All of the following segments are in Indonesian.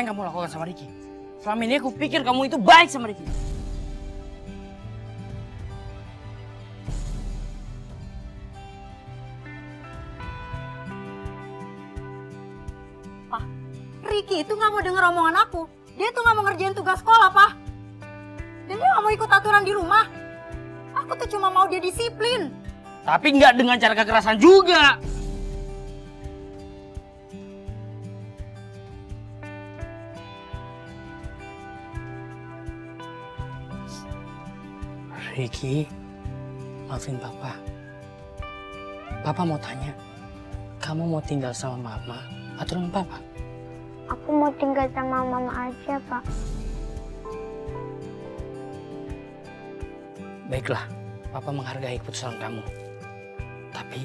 apa yang kamu lakukan sama Ricky. Selama ini aku pikir kamu itu baik sama Ricky. Pak, Ricky itu nggak mau denger omongan aku. Dia tuh nggak mau ngerjain tugas sekolah, Pak. Dan dia nggak mau ikut aturan di rumah. Aku tuh cuma mau dia disiplin. Tapi nggak dengan cara kekerasan juga. Ricky, maafin Papa. Papa mau tanya, kamu mau tinggal sama Mama atau dengan Papa? Aku mau tinggal sama Mama aja, Pak. Baiklah, Papa menghargai keputusan kamu. Tapi,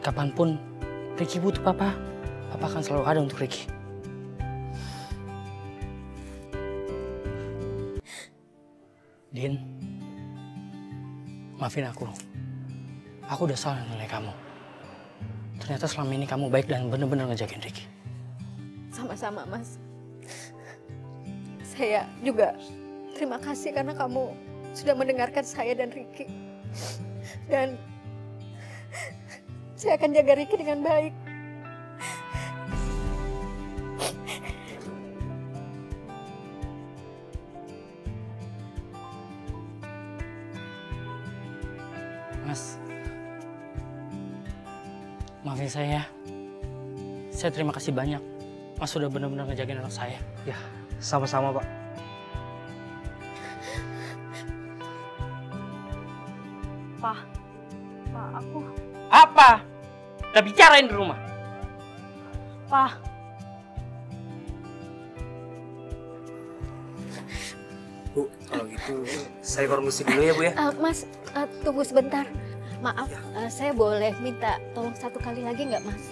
kapanpun Ricky butuh Papa, Papa akan selalu ada untuk Ricky. Din, maafin aku. Aku udah salah nilai kamu. Ternyata selama ini kamu baik dan benar-benar ngejagain Ricky. Sama-sama, Mas. Saya juga terima kasih karena kamu sudah mendengarkan saya dan Ricky. Dan saya akan jaga Ricky dengan baik. Mas, maafin saya ya. Saya terima kasih banyak. Mas sudah benar-benar ngejagain anak saya. Ya, sama-sama, Pak. Pak, aku... Apa? Udah bicarain di rumah. Pak, Bu, kalau gitu saya permisi dulu ya, Bu ya. Mas, tunggu sebentar. Maaf, saya boleh minta tolong satu kali lagi nggak, Mas?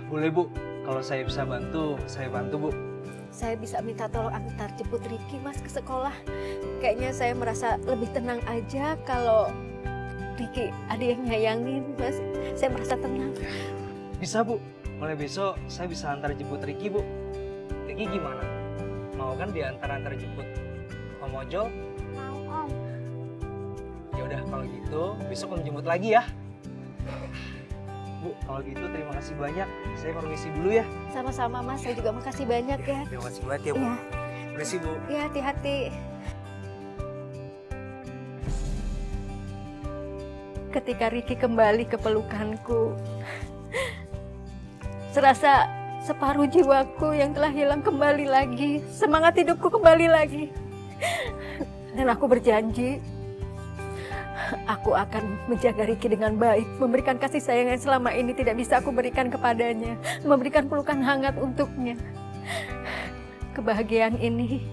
Boleh, Bu. Kalau saya bisa bantu, saya bantu, Bu. Saya bisa minta tolong antar jemput Ricky, Mas, ke sekolah. Kayaknya saya merasa lebih tenang aja kalau Ricky ada yang nyayangin, Mas. Saya merasa tenang. Bisa, Bu. Mulai besok saya bisa antar jemput Ricky, Bu. Ricky gimana? Mau kan diantar-antar jemput Om Ojol? Mau, Om. Ya udah kalau gitu besok Om jemput lagi ya. Bu, kalau gitu terima kasih banyak. Saya permisi dulu ya. Sama-sama, Mas. Saya juga makasih banyak ya. Terima kasih banyak ya, Bu. Iya. Permisi, Bu. Ya, hati-hati. Ketika Ricky kembali ke pelukanku, serasa separuh jiwaku yang telah hilang kembali lagi. Semangat hidupku kembali lagi. Dan aku berjanji, aku akan menjaga Ricky dengan baik, memberikan kasih sayang yang selama ini tidak bisa aku berikan kepadanya, memberikan pelukan hangat untuknya. Kebahagiaan ini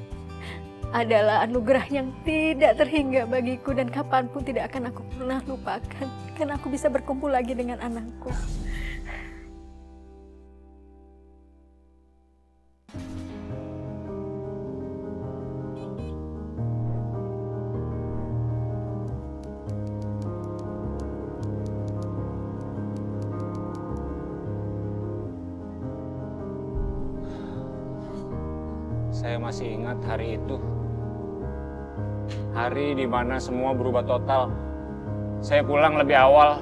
adalah anugerah yang tidak terhingga bagiku dan kapanpun tidak akan aku pernah lupakan, karena aku bisa berkumpul lagi dengan anakku. Saya masih ingat hari itu. Hari di mana semua berubah total. Saya pulang lebih awal.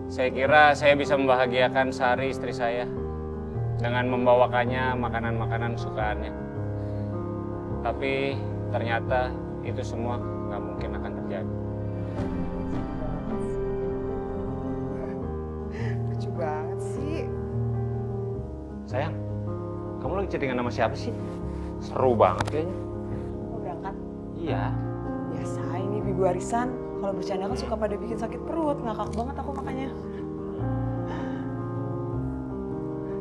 Saya kira saya bisa membahagiakan Sari, istri saya, dengan membawakannya makanan-makanan kesukaannya. Tapi ternyata itu semua nggak mungkin akan terjadi. Lucu banget sih. Sayang, kamu lagi chattingan sama siapa sih? Seru banget kayaknya. Mau berangkat? Iya. Biasa ini Bibu Arisan. Kalau bercanda kan suka pada bikin sakit perut. Ngakak banget aku makanya.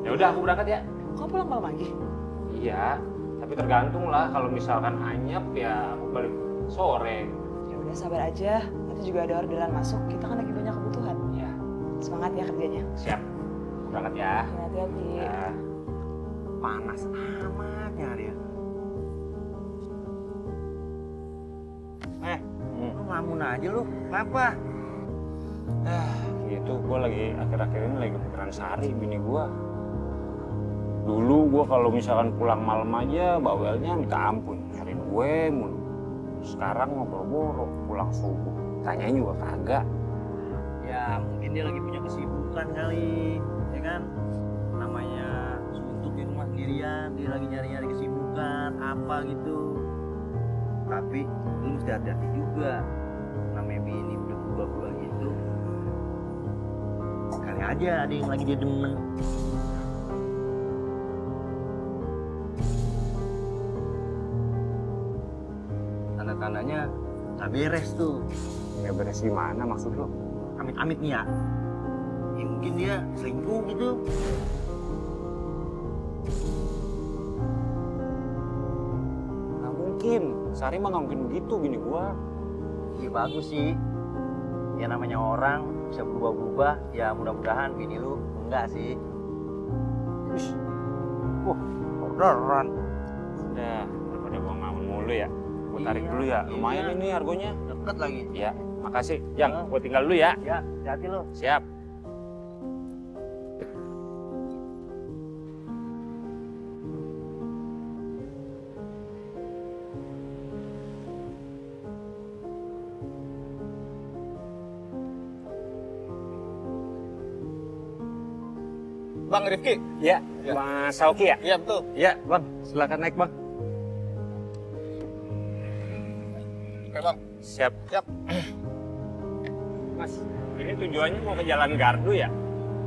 Ya udah, aku berangkat ya. Kau pulang malam lagi? Iya, tapi tergantung lah. Kalau misalkan anyep ya aku balik sore. Ya udah sabar aja. Nanti juga ada orderan masuk. Kita kan lagi banyak kebutuhan. Ya, Semangat ya kerjanya. siap. Berangkat ya. Ya, hati-hati. Ya. Panas amatnya dia. Lu ngelamun aja lu. Kenapa? Gitu, gue lagi akhir-akhir ini lagi kepikiran Sari, bini gue. Dulu gue kalau misalkan pulang malam aja bawelnya minta ampun, nyariin gue mulu. Sekarang mau boro-boro pulang subuh, tanyain juga kagak. Ya mungkin dia lagi punya kesibukan kali, ya kan? Namanya suntuk di rumah sendirian, dia lagi nyari-nyari kesibukan apa gitu. Tapi lu mesti hati-hati juga, namanya bini udah berubah-ubah gitu. Kali aja ada yang lagi dia demen. Tanda-tandanya nggak beres tuh. Nggak beres gimana maksud lo? Amit-amit nih ya. Ya mungkin dia selingkuh gitu. Nggak mungkin, Sari mah nggak mungkin begitu bini gua. Ya bagus sih. Ya namanya orang bisa berubah-berubah. Ya mudah-mudahan bini lu enggak sih. Orderan. Udah, daripada gua ngelamun mulu ya. Gua tarik dulu ya, lumayan ini harganya. Deket lagi. Ya, makasih. Jang, gua tinggal dulu ya. Ya, hati-hati lo. Siap. Bang Rifki. Ya, Mas Sauki ya? Iya betul. Ya, Bang. Silakan naik, Bang. Oke bang. Siap. Siap. Mas, ini tujuannya mau ke Jalan Gardu ya?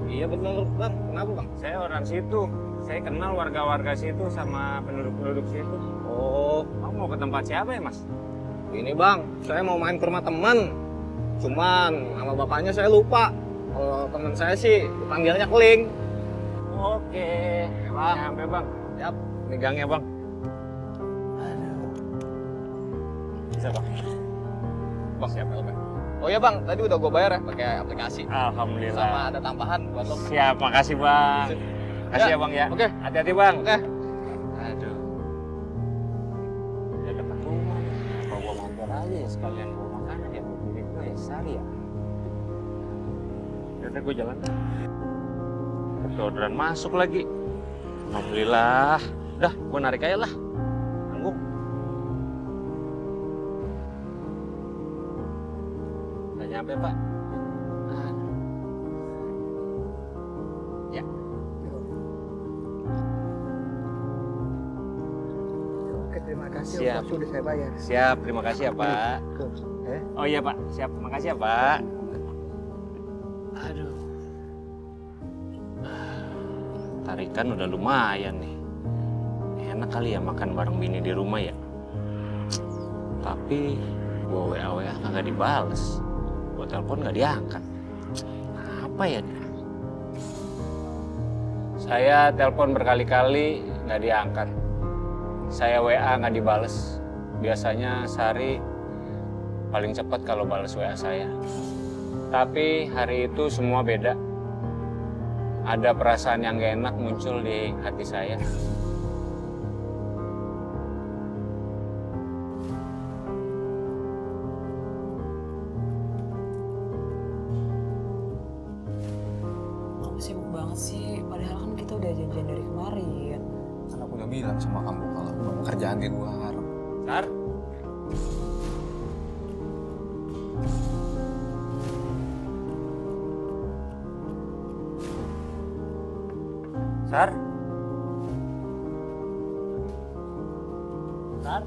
Iya betul bang. Kenapa bang? Saya orang situ. Saya kenal warga-warga situ sama penduduk-penduduk situ. Oh, Kamu mau ke tempat siapa ya, Mas? ini bang. Saya mau main ke rumah teman. Cuman nama bapaknya saya lupa. Kalau teman saya sih dipanggilnya Keling. Oke, Bang. Nyampe, Bang. Siap. Megangnya, Bang. Bisa, Bang. Bang siap ya bang. Oh iya bang, tadi udah gue bayar ya pakai aplikasi. Alhamdulillah. Sama ada tambahan buat lo. Siap, makasih, Bang. Makasih ya, Bang ya. Oke. Hati-hati, Bang. Oke. Aduh. Udah dekat rumah nih. Kalau gua mampir aja ya sekalian bawa makanan ya buat diri gue ya Sari ya. Udah gue jalan. Orderan masuk lagi. Alhamdulillah. Udah, gue narik aja lah. Tanggung. Udah nyampe, Pak. Ya. Oke, terima kasih. Siap. Sudah saya bayar. Siap, terima kasih ya, Pak. Oh iya, Pak. Siap, makasih ya, Pak. Aduh. Tarikan udah lumayan nih. Enak kali ya makan bareng bini di rumah ya. Tapi gua WA kagak dibales. Gua telepon nggak diangkat. Apa ya dia? Saya telepon berkali-kali nggak diangkat. Saya WA nggak dibales. Biasanya Sari paling cepat kalau bales WA saya. Tapi hari itu semua beda. Ada perasaan yang gak enak muncul di hati saya. Kamu sibuk banget sih, padahal kan kita udah janjian dari kemarin. Kan aku udah bilang sama kamu kalau aku mau kerjaan di luar. Sar? Sar? Sar?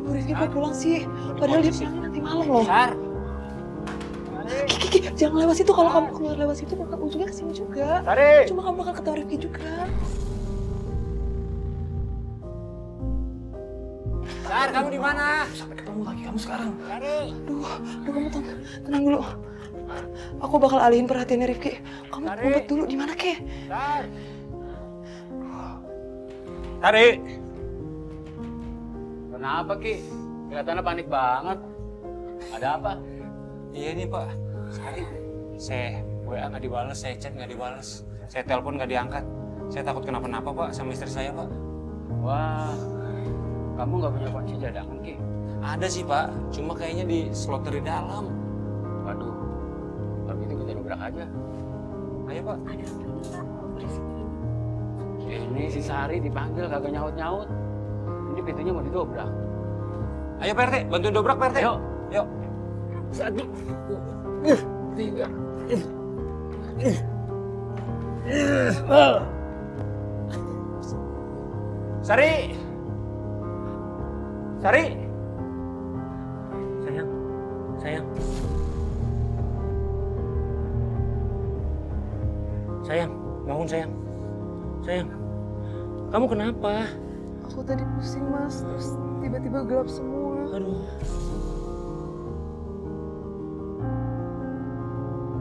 Bu Rifki kok pulang sih? Padahal dia pulangnya nanti malam loh. Sar? Kiki, jangan lewat situ. Kalau kamu keluar lewat situ, bakal ujungnya kesini juga. Sari! Cuma kamu bakal ketemu Rifki juga. Sar, kamu di mana? Sampai ketemu lagi kamu sekarang. Sari! Aduh, kamu tenang dulu. Aku bakal alihin perhatiannya Rifki. Kamu ngumpet dulu di mana, Ke? Sar! Sari! Kenapa, Ki? Kelihatannya panik banget. Ada apa? Iya nih, Pak. Sari, saya WA nggak dibales, saya chat nggak dibales. Saya telepon nggak diangkat. Saya takut kenapa-napa, Pak, sama istri saya, Pak. Wah, kamu nggak punya kunci cadangan, Ki? Ada sih, Pak. Cuma kayaknya di slot dari dalam. Waduh, kalau gitu kita dobrak aja. Ayo, Pak. Ini si Sari dipanggil kagak nyaut-nyaut. Ini pintunya mau didobrak. Ayo Pak RT, bantu dobrak Pak RT. Yuk. Yuk. 1, 2, 3. Sari. Sari. Sayang. Sayang. Sayang, bangun sayang. Sayang. Kamu kenapa? Aku tadi pusing mas, terus tiba-tiba gelap semua. Aduh.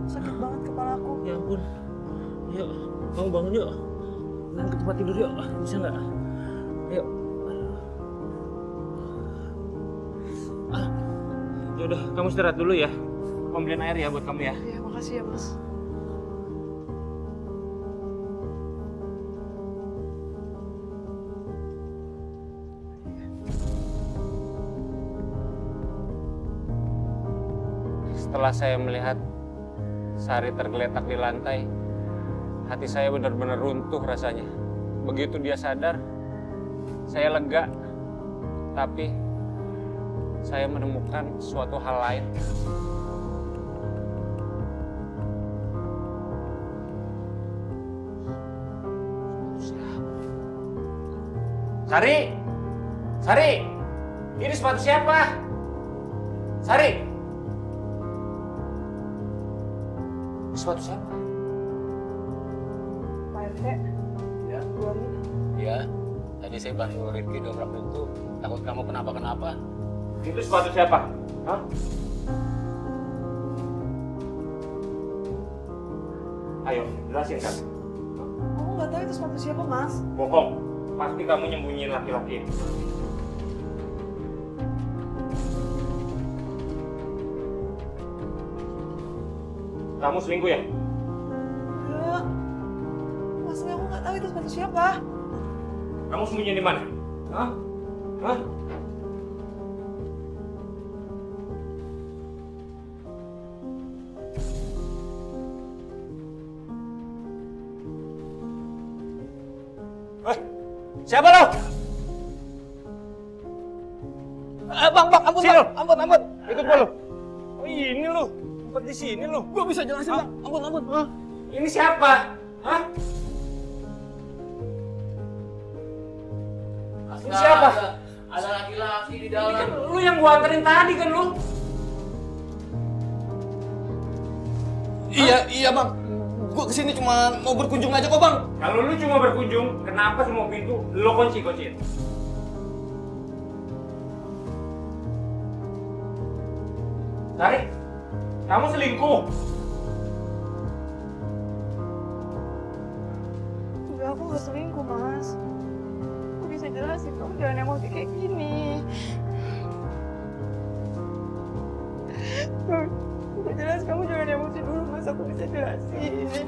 Sakit banget kepala aku. Ya ampun. Yuk, kamu bangun yuk. Dan ke tempat tidur yuk. Bisa nggak? Yuk. Ya udah, kamu istirahat dulu ya. Om beliin air ya buat kamu ya. Iya, makasih ya mas. Setelah saya melihat Sari tergeletak di lantai, hati saya benar-benar runtuh rasanya. Begitu dia sadar, saya lega. Tapi saya menemukan suatu hal lain. Sari! Sari! Ini sepatu siapa? Sari! Sepatu siapa? Pak RT. Ya. Ya. Tadi saya bantu Rifki dobrak pintu. Takut kamu kenapa-kenapa. Itu sepatu siapa? Hah? Ayo, jelasin kan. Aku nggak tahu itu sepatu siapa mas. Bohong. Pasti kamu nyembunyiin laki-laki. Kamu selingkuh ya? Enggak. Mas, aku nggak tahu itu sepatu siapa. Kamu sembunyi di mana? Hah? Hah? Siapa lo? Bang, ampun, Sini bang. Ampun. Ikut gua lo. Oh ini lo. Tempat di sini lo. Gua bisa jelasin, bang. Ampun. Ini siapa? Hah? Ini siapa? Ada laki-laki di Ini kan dalam. lu yang gua anterin tadi kan lu. Iya, bang. Gua kesini cuma mau berkunjung aja kok, bang. Kalau lu cuma berkunjung, kenapa semua pintu lu kunci-kunciin? Sari, kamu selingkuh. Enggak, aku nggak selingkuh mas. Aku bisa jelasin, kamu jangan emosi kayak gini. Aku jelas, kamu jangan emosi dulu mas. Aku bisa jelasin.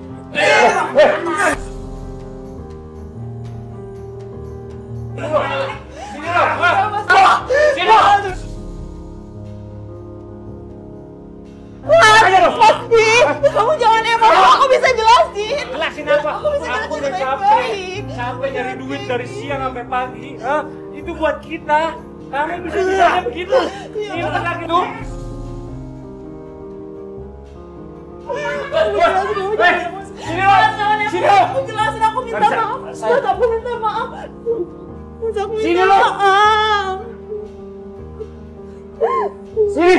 Kamu jangan emosi, aku bisa jelasin. Jelasin apa? Aku bisa Aku jelasin udah baik-baik. capek nyari duit dari siang sampai pagi. Hah? Itu buat kita. Kamu bisa bisanya begitu. Ini laki tuh. Sini lo. Sini lo. Aku jelasin, aku minta maaf. Mas, aku minta maaf. Mas, aku Sini minta lo. maaf. Sini.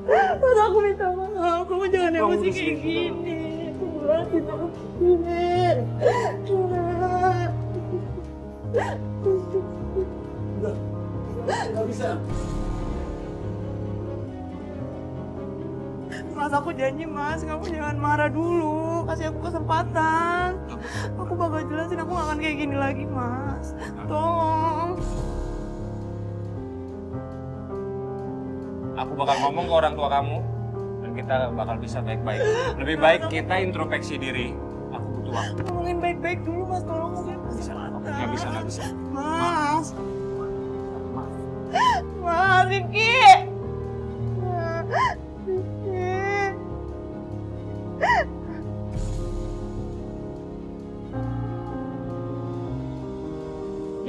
Mas, aku minta maaf. Kamu jangan emosi kayak gini. Aku jelasin aku gini. Nggak bisa. Mas, aku janji mas, kamu jangan marah dulu. Kasih aku kesempatan. Aku bakal jelasin, aku gak akan kayak gini lagi mas. Tolong. Aku bakal ngomong ke orang tua kamu dan kita bakal bisa baik-baik. Lebih baik kita introspeksi diri. Aku butuh waktu. Ngomongin baik-baik dulu mas, tolong. Nggak bisa. Mas. Mas, Rifki.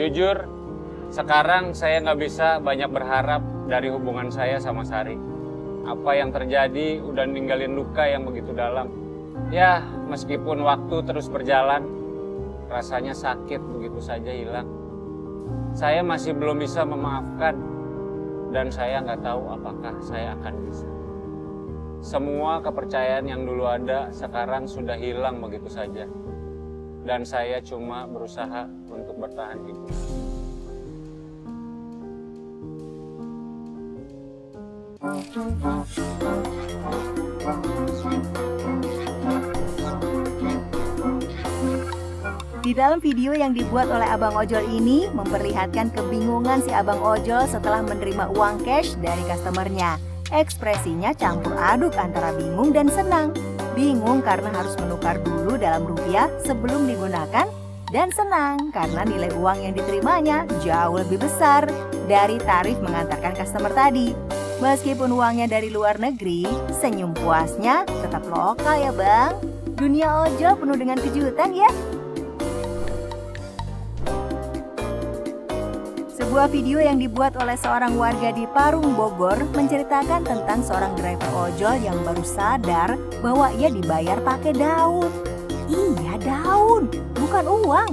Jujur, sekarang saya nggak bisa banyak berharap dari hubungan saya sama Sari. Apa yang terjadi udah ninggalin luka yang begitu dalam. Ya, meskipun waktu terus berjalan, rasanya sakit begitu saja hilang. Saya masih belum bisa memaafkan, dan saya nggak tahu apakah saya akan bisa. Semua kepercayaan yang dulu ada sekarang sudah hilang begitu saja. Dan saya cuma berusaha untuk bertahan hidup. Di dalam video yang dibuat oleh Abang Ojol ini memperlihatkan kebingungan si Abang Ojol setelah menerima uang cash dari customernya. Ekspresinya campur aduk antara bingung dan senang. Bingung karena harus menukar dulu dalam rupiah sebelum digunakan, dan senang karena nilai uang yang diterimanya jauh lebih besar dari tarif mengantarkan customer tadi. Meskipun uangnya dari luar negeri, senyum puasnya tetap lokal ya bang. Dunia ojol penuh dengan kejutan ya. Sebuah video yang dibuat oleh seorang warga di Parung, Bogor menceritakan tentang seorang driver ojol yang baru sadar bahwa ia dibayar pakai daun. Iya, daun, bukan uang.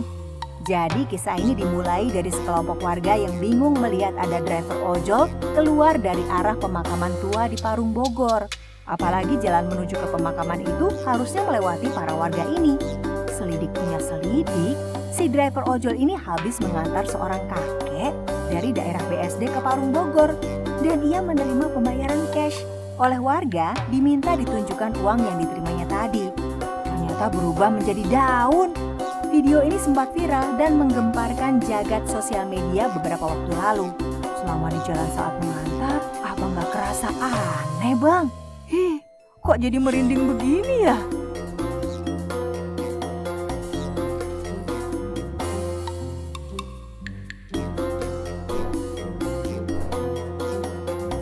Jadi kisah ini dimulai dari sekelompok warga yang bingung melihat ada driver ojol keluar dari arah pemakaman tua di Parung, Bogor. Apalagi jalan menuju ke pemakaman itu harusnya melewati para warga ini. Selidik punya selidik, si driver ojol ini habis mengantar seorang kakek dari daerah BSD ke Parung, Bogor, dan ia menerima pembayaran cash. Oleh warga diminta ditunjukkan uang yang diterimanya tadi. Ternyata berubah menjadi daun. Video ini sempat viral dan menggemparkan jagat sosial media beberapa waktu lalu. Selama di jalan saat mengantar, apa nggak kerasa aneh bang? Kok jadi merinding begini ya?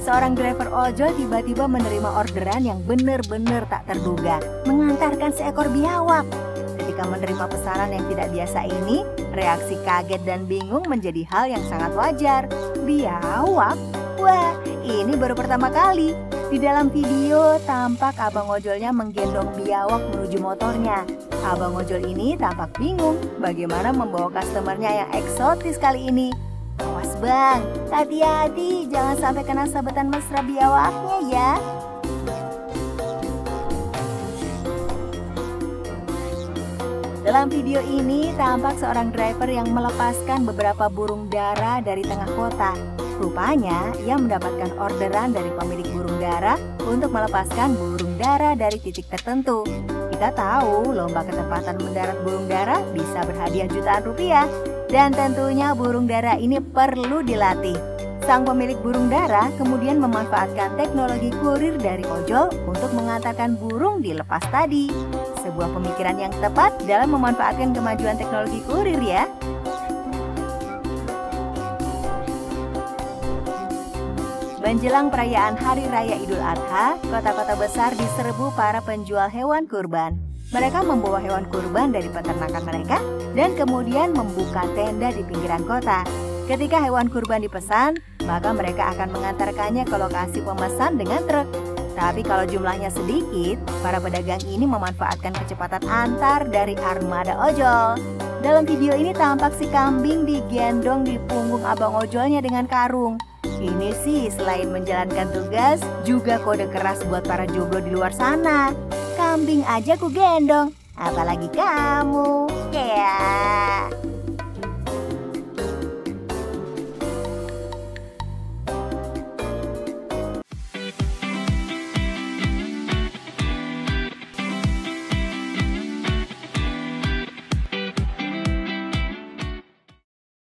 Seorang driver ojol tiba-tiba menerima orderan yang benar-benar tak terduga, mengantarkan seekor biawak. Ketika menerima pesanan yang tidak biasa ini, reaksi kaget dan bingung menjadi hal yang sangat wajar. Biawak? Wah, ini baru pertama kali. Di dalam video, tampak abang ojolnya menggendong biawak menuju motornya. Abang ojol ini tampak bingung bagaimana membawa customernya yang eksotis kali ini. Awas bang, hati-hati jangan sampai kena sabetan mesra biawaknya ya. Dalam video ini tampak seorang driver yang melepaskan beberapa burung dara dari tengah kota. Rupanya ia mendapatkan orderan dari pemilik burung dara untuk melepaskan burung dara dari titik tertentu. Kita tahu lomba ketepatan mendarat burung dara bisa berhadiah jutaan rupiah. Dan tentunya burung dara ini perlu dilatih. Sang pemilik burung dara kemudian memanfaatkan teknologi kurir dari ojol untuk mengantarkan burung dilepas tadi. Sebuah pemikiran yang tepat dalam memanfaatkan kemajuan teknologi kurir ya. Menjelang perayaan Hari Raya Idul Adha, kota-kota besar diserbu para penjual hewan kurban. Mereka membawa hewan kurban dari peternakan mereka dan kemudian membuka tenda di pinggiran kota. Ketika hewan kurban dipesan, maka mereka akan mengantarkannya ke lokasi pemesan dengan truk. Tapi kalau jumlahnya sedikit, para pedagang ini memanfaatkan kecepatan antar dari armada ojol. Dalam video ini tampak si kambing digendong di punggung abang ojolnya dengan karung. Ini sih selain menjalankan tugas, juga kode keras buat para jomblo di luar sana. Kambing aja ku gendong, apalagi kamu. Ya.